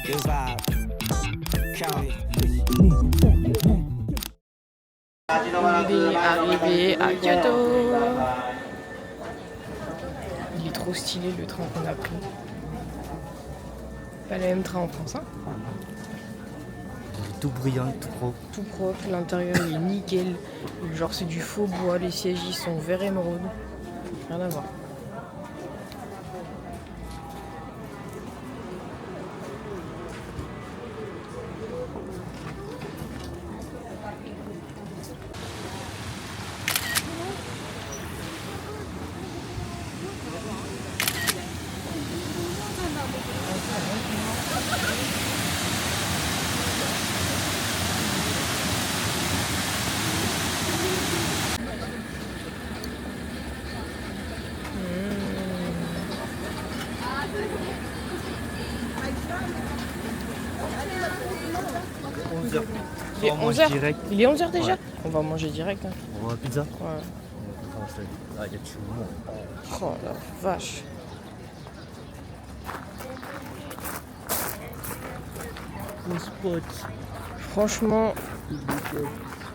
Good vibe. County. On est arrivé à Kyoto. Il est trop stylé le train qu'on a pris. Pas le même train en France, hein. Tout brillant, tout propre. Tout propre, l'intérieur il est nickel. Genre c'est du faux bois, les sièges ils sont vert émeraude. Rien à voir. Il est 11h. Il est 11h déjà. Ouais. On va manger direct. Hein. On va à pizza. Ouais. Ah, il y a du monde. Oh la vache. Le spot. Franchement,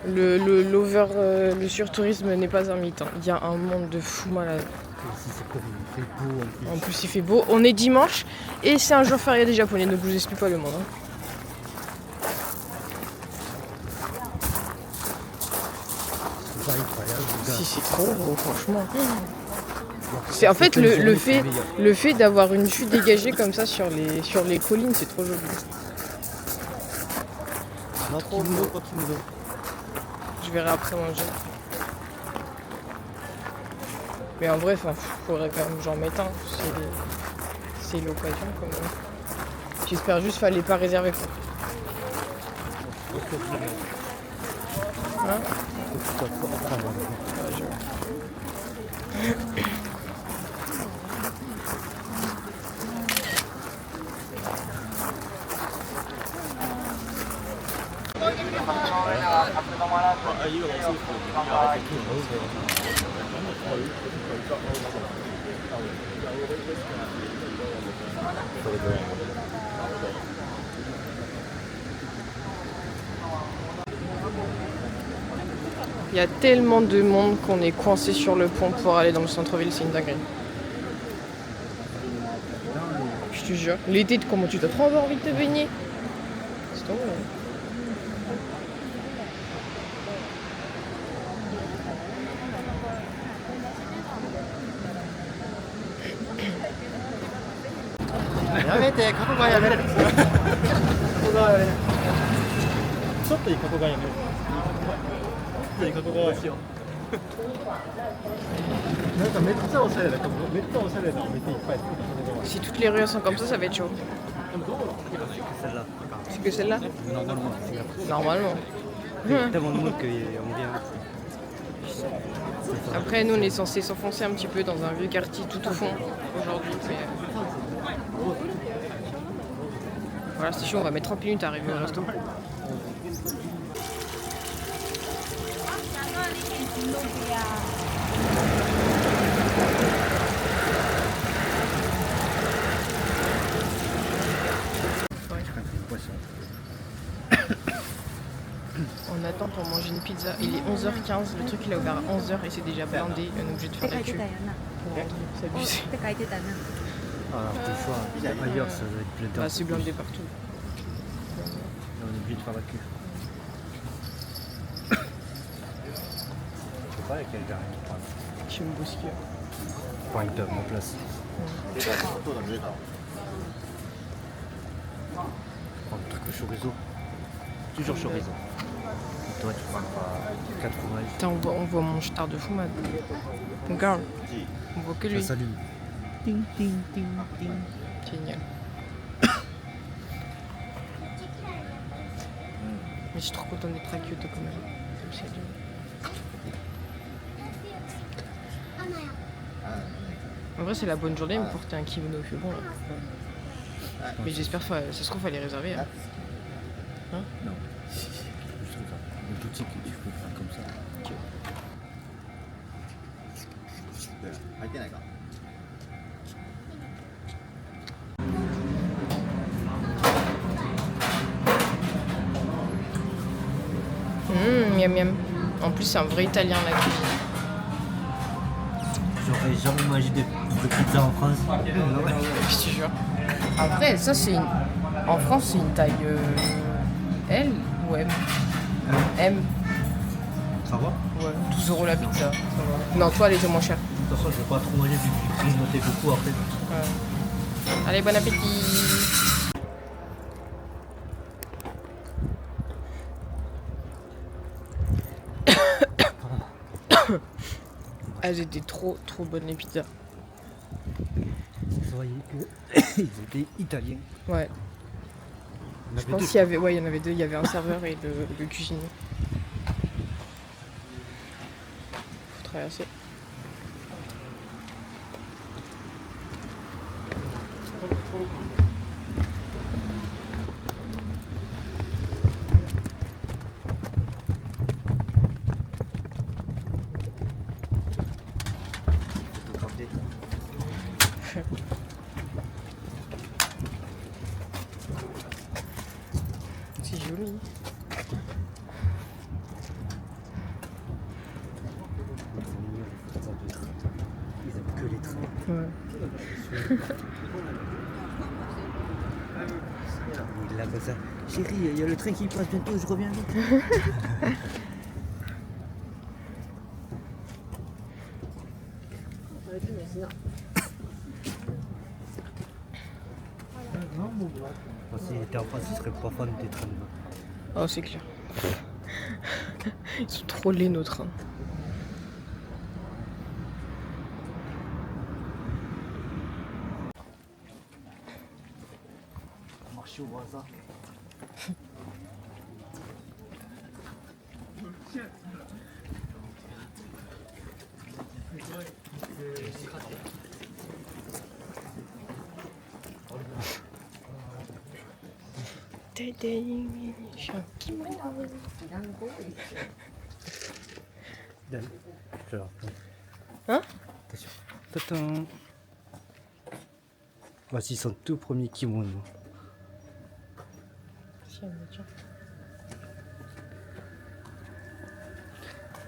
le surtourisme n'est pas un mythe. Hein. Il y a un monde de fous malades. Ici, c'est comme il fait beau en plus. En plus, il fait beau. On est dimanche et c'est un jour férié des Japonais. Ne vous explique pas le monde. Hein. C'est pas incroyable. Si c'est trop gros, franchement. C'est en fait le fait d'avoir une vue dégagée comme ça sur les collines, c'est trop joli. Trop beau. Je verrai après manger. Mais en vrai, faudrait quand même que j'en mette un. C'est l'occasion quand même. J'espère juste qu'il fallait pas réserver. Hein? Il y a tellement de monde qu'on est coincé sur le pont pour aller dans le centre-ville, c'est une dinguerie. Je te jure. L'été, comment tu t'as trop envie de te baigner? C'est trop bon. Si toutes les rues sont comme ça va être chaud. Celle-là. C'est que celle-là? Normalement. Normalement. Il y a tellement de monde qu'on vient. Après, nous, on est censé s'enfoncer un petit peu dans un vieux quartier tout au fond aujourd'hui. Mais... Voilà, c'est chaud, on va mettre 30 minutes à arriver au restaurant. On attend pour manger une pizza. Il est 11h15, le truc il a ouvert à 11h et c'est déjà blindé. On est obligé de faire la queue. C'est abusé. Alors, des fois, ailleurs, ça va être plein de C'est blindé partout. On est obligé de faire la queue. Je sais pas laquelle gare on prend. Je me bouscule. Pour une table en place. Prends le truc au chorizo. Toujours chorizo. Et toi, tu prends pas 4 fromages. Putain, on voit mon star de fou, man. Regarde, on voit que lui. Ça s'allume. Ding, ding, ding, ding. Génial. Mais je suis trop content d'être à Kyoto quand même. Comme c'est dur. En vrai, c'est la bonne journée, me porter un kimono, il fait bon là. Mais j'espère que ça se trouve, fallait réserver. Hein. Non. Je trouve ça. Une boutique, tu peux faire comme ça. Ok. Miam miam. En plus, c'est un vrai italien la cuisine. J'aurais jamais mangé de pizza en France. Je te jure. Après, ça, c'est une... En France, c'est une taille L ou M. M. Ça va? Ouais, 12 € la pizza. Ça va. Non, toi, elle était moins chère. De toute façon, je vais pas trop manger vu que j'ai grignoté beaucoup après. Ouais. Allez, bon appétit. Elles étaient trop bonnes les pizzas. Vous voyez qu'ils étaient italiens. Ouais. Il y en Je avait pense deux. qu'il y avait, ouais, il y en avait deux. Il y avait un serveur et le cuisinier. Faut traverser. Photographier. C'est joli. Ils aiment que les trains. Ouais. Il l'a comme ça. Chérie, il y a le train qui passe bientôt, je reviens vite. S'il était en France, il serait pas fan des trains. Oh, c'est clair. Ils sont trop laids nos trains. Marcher au hasard. Je suis un kimono. Hein? Attention. Tatin. Voici son tout premier kimono.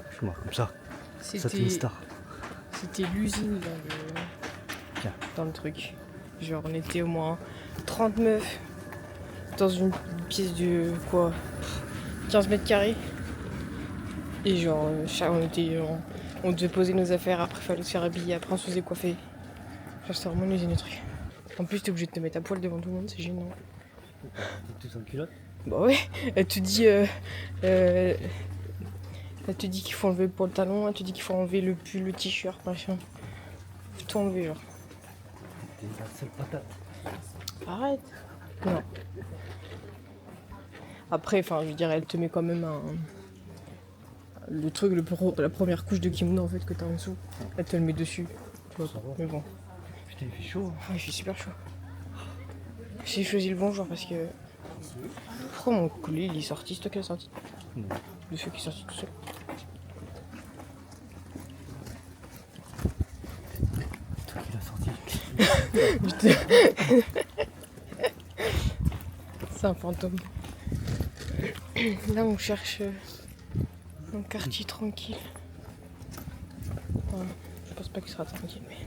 Je marque comme ça. Ça, c'est une star. C'était l'usine Tiens. dans le truc. Genre, on était au moins 30 meufs dans une pièce de quoi 15 mètres carrés. Et genre, on devait poser nos affaires, après il fallait se faire habiller, après on se faisait coiffer. Genre, c'était vraiment une usine de trucs. En plus, t'es obligé de te mettre à poil devant tout le monde, c'est gênant. T'es tous en culotte? Bah ouais, elle te dit qu'il faut enlever le pantalon, elle te dit qu'il faut enlever le pull, le t-shirt, machin. Faut tout enlever, genre. T'es la seule patate. Arrête. Non. Après, enfin, je veux dire, elle te met quand même le truc, la première couche de kimono en fait que t'as en dessous. Elle te le met dessus. Tu vois, Ça va. mais bon. Putain, il fait chaud. Hein. Ouais, il fait super chaud. J'ai choisi le bon jour parce que. Pourquoi mon collier il est sorti? C'est toi qui l'as sorti? Non. Le feu qui est sorti tout seul. Toi qui l'as sorti. C'est un fantôme. Là, on cherche un quartier tranquille. Voilà. Je pense pas qu'il sera tranquille, mais.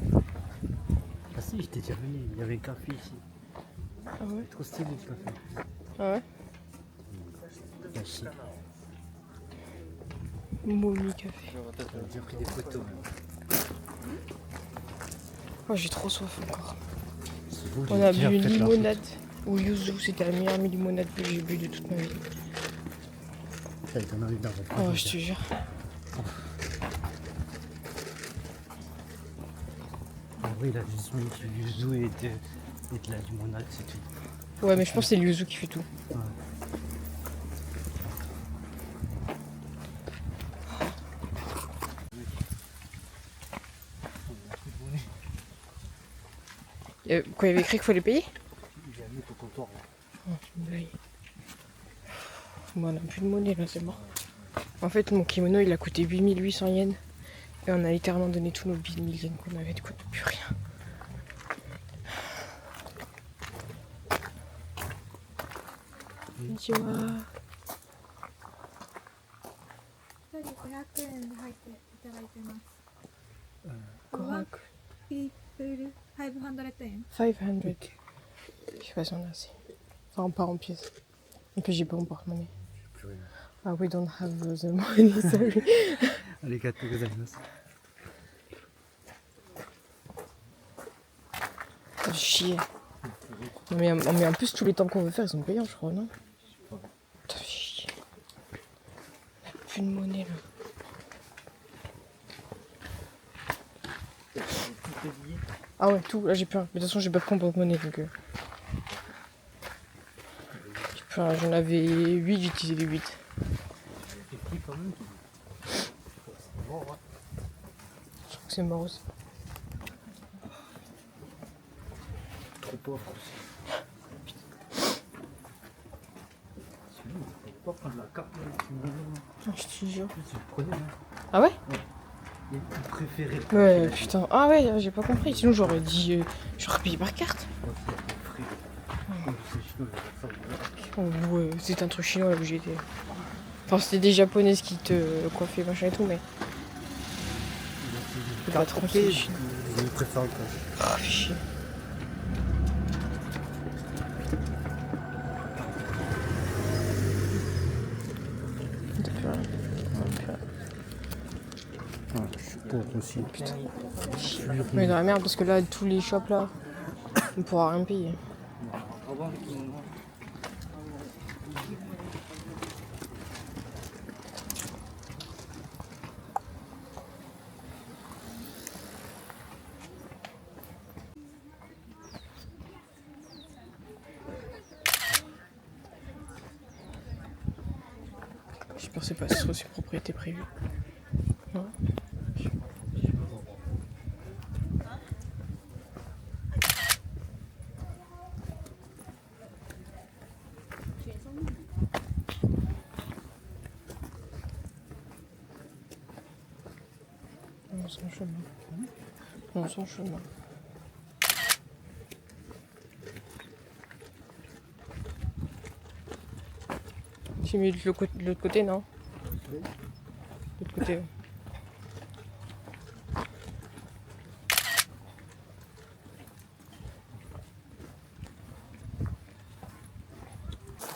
Ah si, je t'ai déjà venu. Il y avait un café ici. Ah ouais? Trop stylé le café. Ah ouais? Caché. Mommy café. J'ai déjà pris des photos. Oh, j'ai trop soif encore. C'est beau, On j'ai a déjà bu une fait la limonade au yuzu, c'était la meilleure limonade que j'ai bu de toute ma vie. photo. Ça donne envie d'en reprendre. Oh, je te jure. En vrai, il a juste mis du yuzu et de la limonade, c'est tout. Ouais, mais je pense que c'est le yuzu qui fait tout. Ouais. Quoi, il y avait écrit qu'il fallait payer? J'ai mis au comptoir. Oh, c'est une blague. Bon, on n'a plus de monnaie là, c'est mort. En fait, mon kimono il a coûté 8800 yens. Et on a littéralement donné tous nos billes 1000 yens qu'on avait, du coup, on n'a plus rien. Konnichiwa. 500円で入っていただいてます。 Correct. People 500円。 500. Je sais pas si on a assez. Enfin, pas en pièces. Et puis j'ai pas mon porte-monnaie. Plus rien. Ah, we don't have the money, sorry. Arigatou gozaimasu. Oh, chier. Mais en plus, tous les temps qu'on veut faire, ils sont payants, je crois, non? Putain, chier. On a plus de monnaie, là. Ah ouais, tout, là j'ai plus rien. Mais de toute façon, j'ai pas pris mon porte-monnaie, donc... J'ai plus rien. J'en avais 8, j'ai utilisé les 8. C'est qui quand même? C'est mort, hein. Je crois que c'est mort aussi. Trop pauvre aussi. Sinon, on peut pas prendre la carte. Ah, je te jure. Tu le prenais, hein. Ah ouais? Il est préféré. Ouais, putain. Ah ouais, j'ai pas compris. Sinon, j'aurais dit... j'aurais payé par carte. Oh, ouais, c'était un truc chinois là où j'étais. Enfin, c'était des japonaises qui te coiffaient, machin et tout, mais... Il va trop Je préfère le cas. Ah, fais chier. T'as plus rien. Ouais, plus rien. Je suis pauvre aussi, putain. Mais dans la merde, parce que là, tous les shops là, on pourra rien payer. J'espère que c'est pas sur propriété privée. Non. On s'en chemin. On s'en chemin. J'ai mis de l'autre côté, non? De l'autre côté.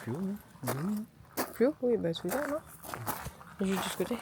Plus haut, non? Plus haut? Oui, bah celui-là, non? Juste de ce côté.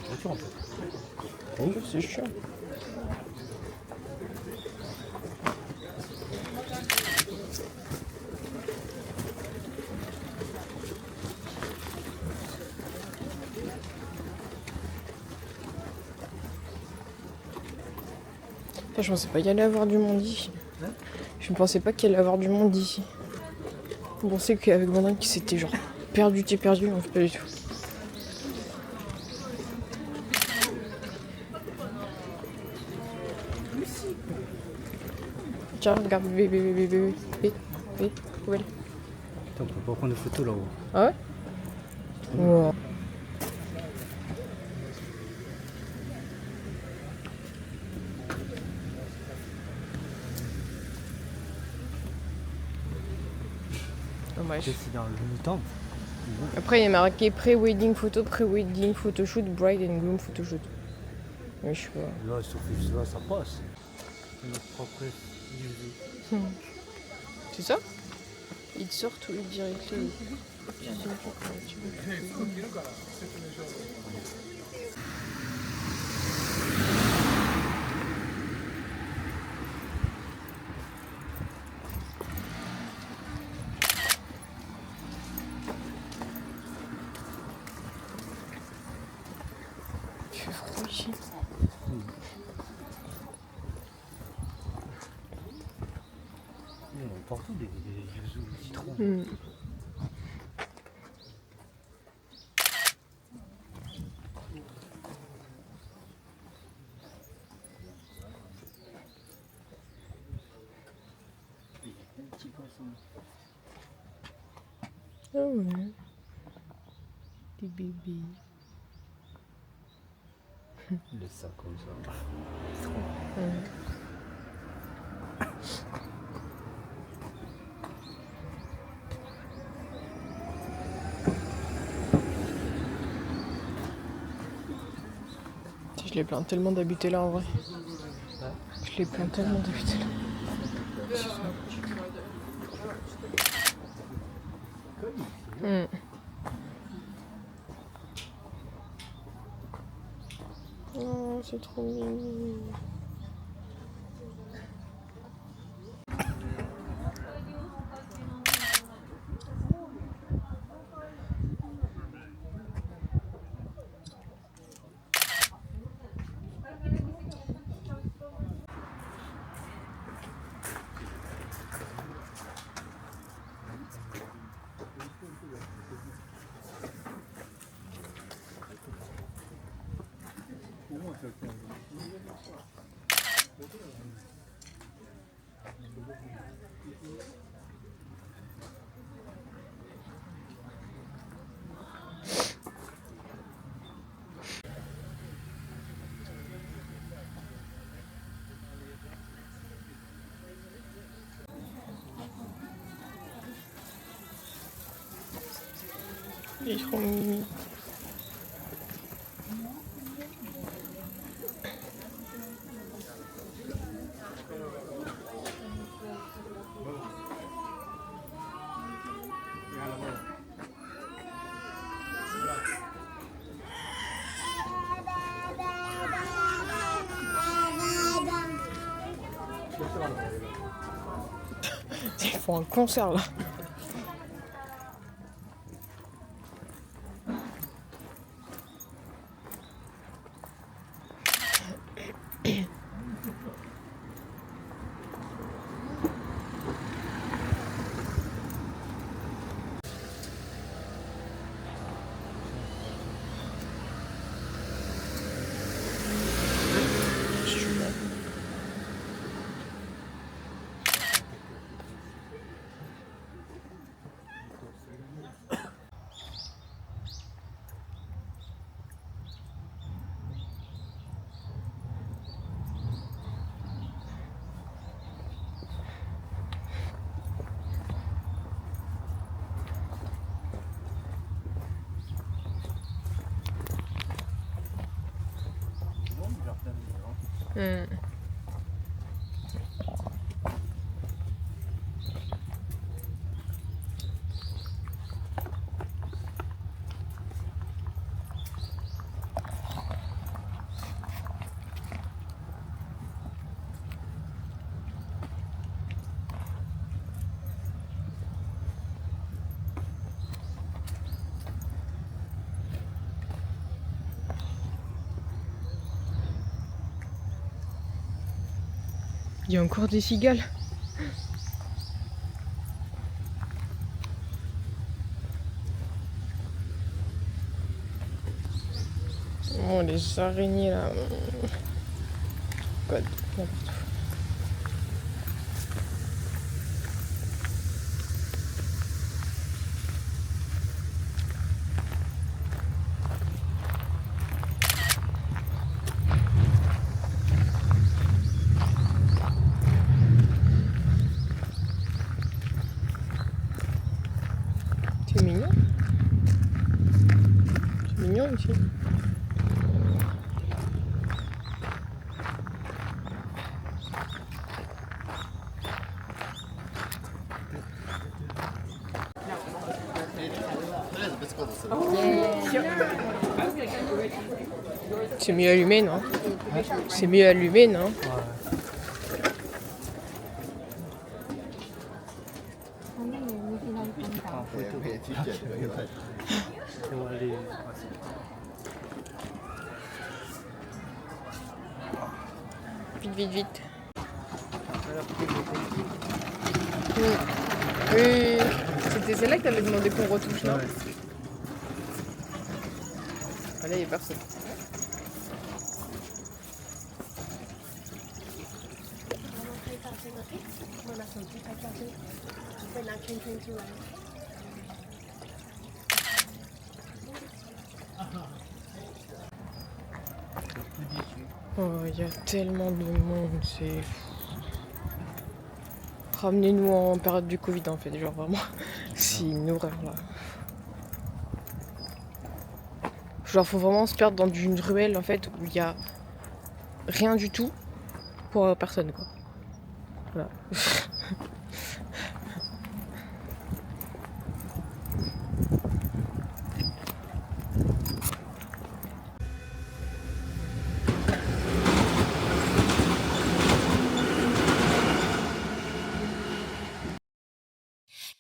Voiture en fait. Oui, c'est chiant. Enfin, je pensais pas qu'il y allait avoir du monde ici. Je ne pensais pas qu'il y allait avoir du monde ici. On pensait qu'avec Vandane qui s'était genre perdu, mais en fait pas du tout. Tiens, regarde, bébé, poubelle. Attends, on peut pas prendre des photos là-haut. Ah ouais? Wow. Dommage. C'est dans le mi-temps. Après, il y a marqué pré-wedding photo, pré-wedding photoshoot, bride and groom photoshoot. Mais je sais pas. Là, sur là, ça passe. C'est notre propre musée. C'est ça? Il te sort tout direct. fait froid ici. Partout des yuzu, des citrons. Petit poisson. Ah ouais. Des bébés. Laisse ça comme ça. Trop. Je les plains tellement d'habiter là en vrai. Je les plains tellement d'habiter là. Oh, c'est trop mignon. Il est trop mignon. Ils font un concert là. Il y a encore des cigales. Oh, les araignées là. God, n'importe où. C'est mignon. C'est mignon ici. C'est mieux allumé, non? C'est mieux allumé, non? vite. Alors, Oui, oui, oui. C'était celle-là que t'avais demandé qu'on retouche, non? ouais. Ah, là, il n'y a personne. Oh, il y a tellement de monde, c'est... Ramenez-nous en période du Covid, en fait, genre vraiment. C'est une horreur, là. Genre, faut vraiment se perdre dans une ruelle, en fait, où il y a rien du tout pour personne, quoi. Voilà.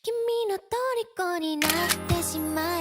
君の虜になってしま